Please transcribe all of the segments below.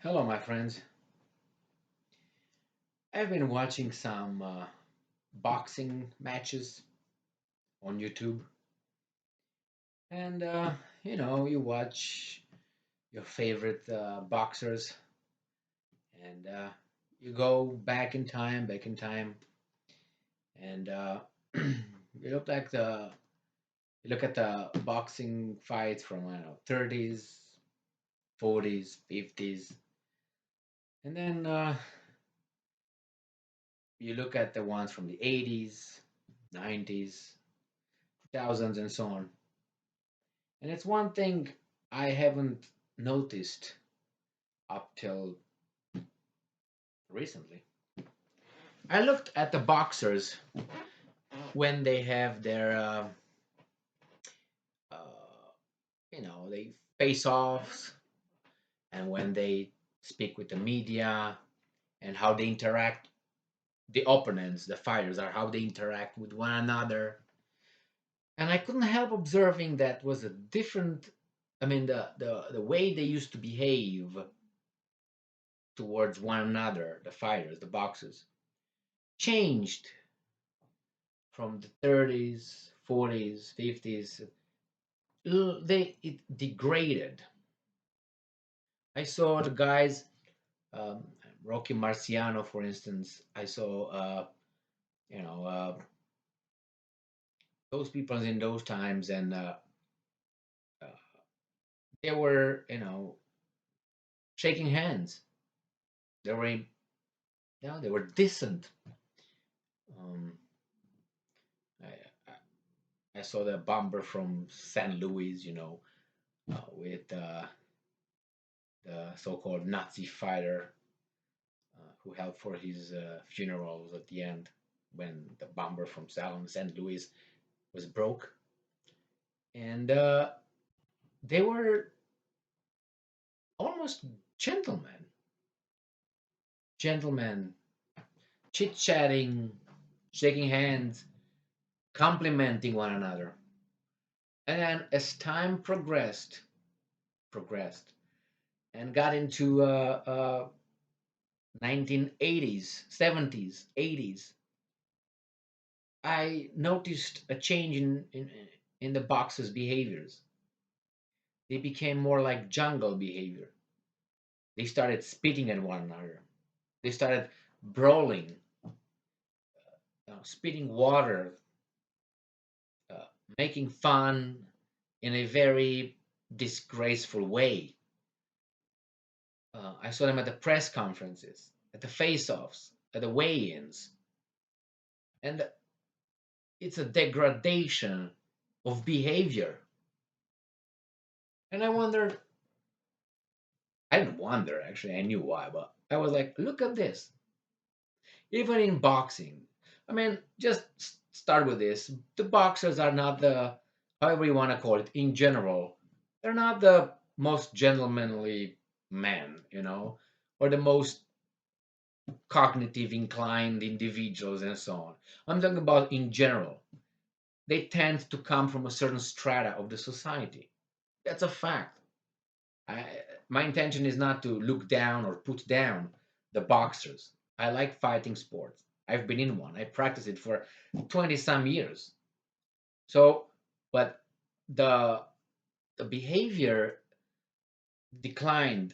Hello, my friends. I've been watching some boxing matches on YouTube, and you watch your favorite boxers, and you go back in time, and you look like the you look at the boxing fights from I don't know 30s, 40s, 50s, and then you look at the ones from the 80s, 90s, 2000s, and so on. And it's one thing I haven't noticed up till recently. I looked at the boxers when they have their, uh, they face offs and when they speak with the media and how they interact, the opponents, the fighters, are how they interact with one another. And I couldn't help observing that was a different, the way they used to behave towards one another, the fighters, the boxers, changed from the 30s, 40s, 50s. It degraded. I saw the guys, um, Rocky Marciano, for instance. I saw, you know, those people in those times, and uh, they were, shaking hands. They were, they were decent. Um, I, I saw the bomber from St. Louis, with the so-called Nazi fighter who helped for his funerals at the end when the bomber from Salem, St. Louis was broke. And they were almost gentlemen, gentlemen, chit-chatting, shaking hands, complimenting one another. And then as time progressed, and got into 1980s, 70s, 80s, I noticed a change in the boxers' behaviors. They became more like jungle behavior. They started spitting at one another. They started brawling, spitting water, uh, making fun in a very disgraceful way. I saw them at the press conferences, at the face-offs, at the weigh-ins, and it's a degradation of behavior. And I didn't wonder actually, I knew why, but I was like, look at this. Even in boxing, I mean, just start with this. The boxers are not the, however you want to call it, in general, they're not the most gentlemanly men, or the most cognitive inclined individuals and so on. I'm talking about in general. They tend to come from a certain strata of the society. That's a fact. My intention is not to look down or put down the boxers. I like fighting sports. I've been in one. I practiced it for 20 some years. So, but the the behavior declined,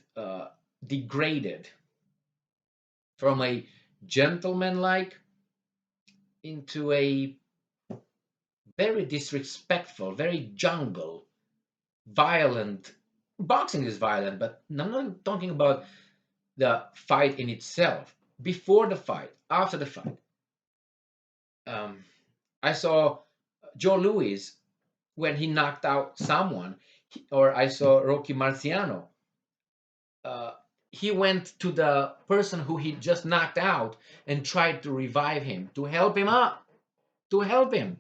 degraded from a gentleman-like into a very disrespectful, very jungle, violent. Boxing is violent, but I'm not talking about the fight in itself. Before the fight, after the fight, um, I saw Joe Louis when he knocked out someone, or I saw Rocky Marciano. Uh, he went to the person who he just knocked out and tried to revive him, to help him up, to help him,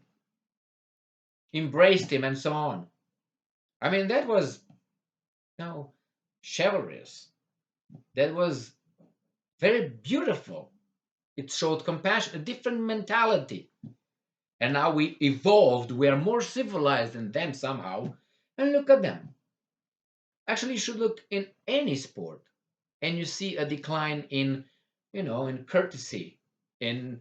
embraced him, and so on. I mean, that was chivalrous. That was very beautiful. It showed compassion, a different mentality. And now we evolved. We are more civilized than them somehow. And look at them. Actually, you should look in any sport. and you see a decline in, in courtesy, in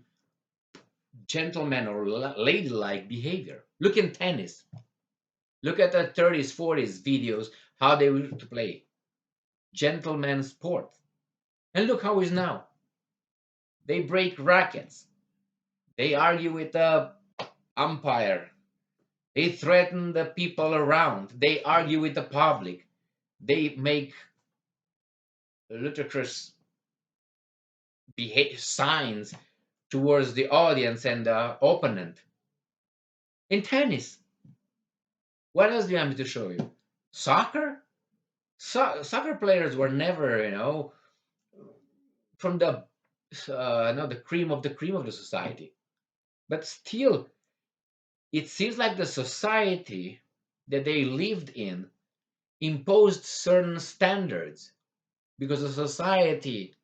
gentleman or ladylike behavior. Look in tennis. Look at the 30s, 40s videos, how they used to play gentleman sport. And look how it is now. They break rackets. They argue with the umpire. They threaten the people around. They argue with the public. They make ludicrous signs towards the audience and the opponent. In tennis, what else do you want me to show you? Soccer? Soccer players were never, from the no, the cream of the society. But still, it seems like the society that they lived in imposed certain standards because the society,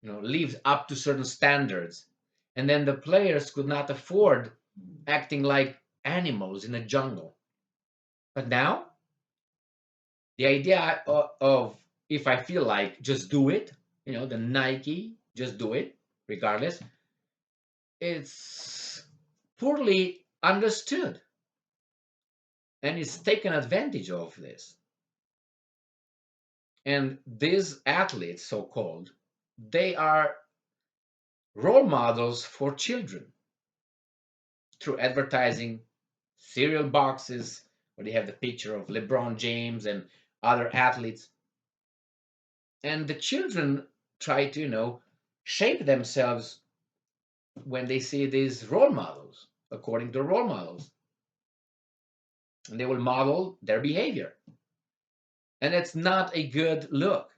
lived up to certain standards, and then the players could not afford acting like animals in a jungle. But now, the idea of if I feel like just do it, the Nike, just do it, regardless, it's poorly understood and is taken advantage of this. And these athletes, so called, they are role models for children through advertising, cereal boxes, where they have the picture of LeBron James and other athletes. And the children try to, shape themselves when they see these role models, according to role models. And they will model their behavior. And it's not a good look.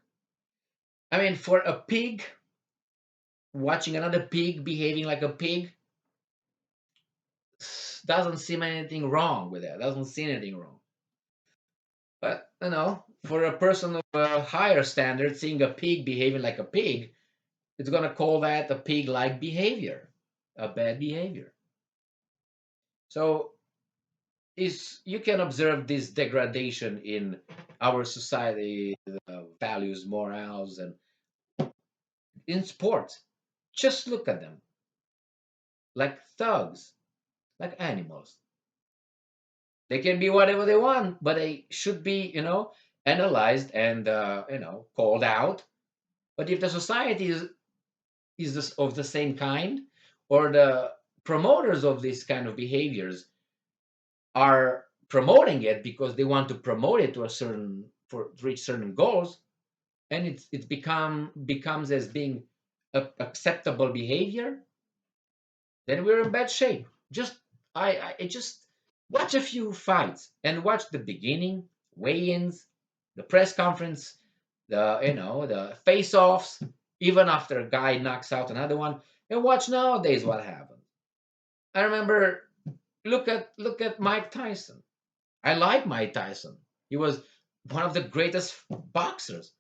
I mean, for a pig, watching another pig behaving like a pig doesn't seem anything wrong with that. Doesn't see anything wrong. But, for a person of a higher standard, seeing a pig behaving like a pig, it's going to call that a pig like behavior, a bad behavior. So, is you can observe this degradation in our society, values, morals, and in sports. Just look at them like thugs, like animals. They can be whatever they want, but they should be, analyzed and called out. But if the society is this of the same kind, or the promoters of this kind of behaviors are promoting it because they want to promote it to a certain for to reach certain goals, and it's becomes as being acceptable behavior, then we're in bad shape. Just I just watch a few fights and watch the beginning, weigh-ins, the press conference, the face-offs, even after a guy knocks out another one, and watch nowadays what happens. I remember look at Mike Tyson. I like Mike Tyson. He was one of the greatest boxers.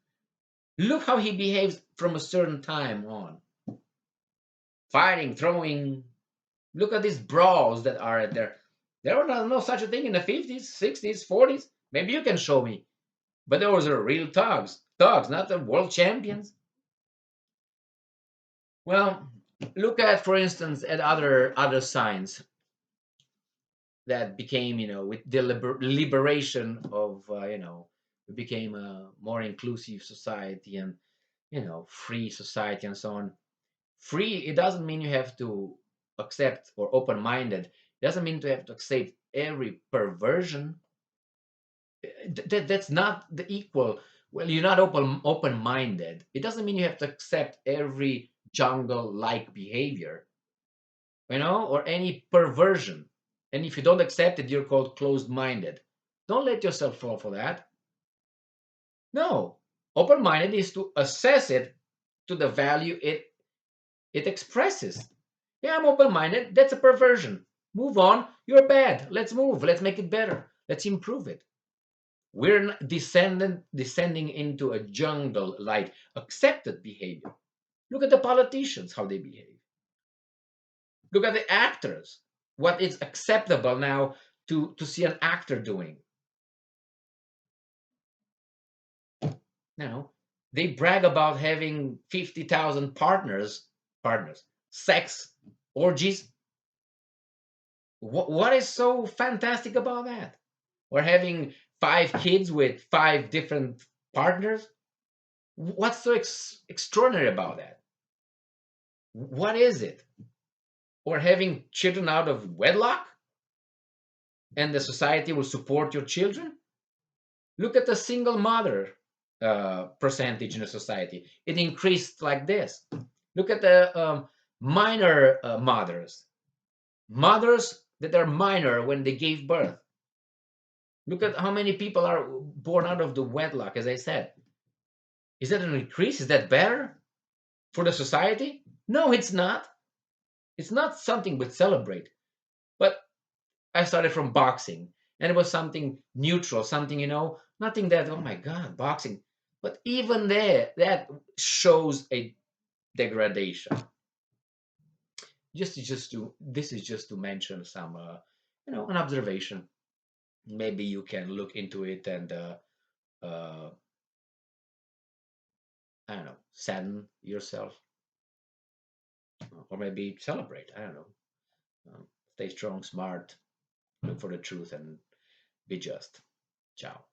Look how he behaves from a certain time on. Fighting, throwing. Look at these brawls that are at there. There was no such a thing in the 50s, 60s, 40s. Maybe you can show me. But those are real thugs. Thugs, not the world champions. Well, look at, for instance, at other signs that became, with the liberation of, we became a more inclusive society and, free society and so on. Free, it doesn't mean you have to accept or open-minded. It doesn't mean to have to accept every perversion. That's not the equal. Well, you're not open-minded. It doesn't mean you have to accept every jungle-like behavior, or any perversion. And if you don't accept it, you're called closed-minded. Don't let yourself fall for that. No, open-minded is to assess it to the value it expresses. Yeah, I'm open-minded. That's a perversion. Move on. You're bad. Let's move. Let's make it better. Let's improve it. We're descending into a jungle like accepted behavior. Look at the politicians, how they behave. Look at the actors. What is acceptable now to see an actor doing. Now, They brag about having 50,000 partners, sex orgies. What is so fantastic about that? Or having 5 kids with 5 different partners? What's so extraordinary about that? What is it? Or having children out of wedlock and the society will support your children? Look at the single mother percentage in the society. It increased like this. Look at the minor mothers that are minor when they gave birth. Look at how many people are born out of the wedlock, as I said. Is that an increase? Is that better for the society? No, it's not. It's not something we celebrate. But I started from boxing, and it was something neutral, something, nothing that, oh my God, boxing. But even there, that shows a degradation. This is just to mention some, an observation. Maybe you can look into it and, uh, I don't know, sadden yourself, or maybe celebrate. I don't know. Stay strong, smart, look for the truth, and be just. Ciao.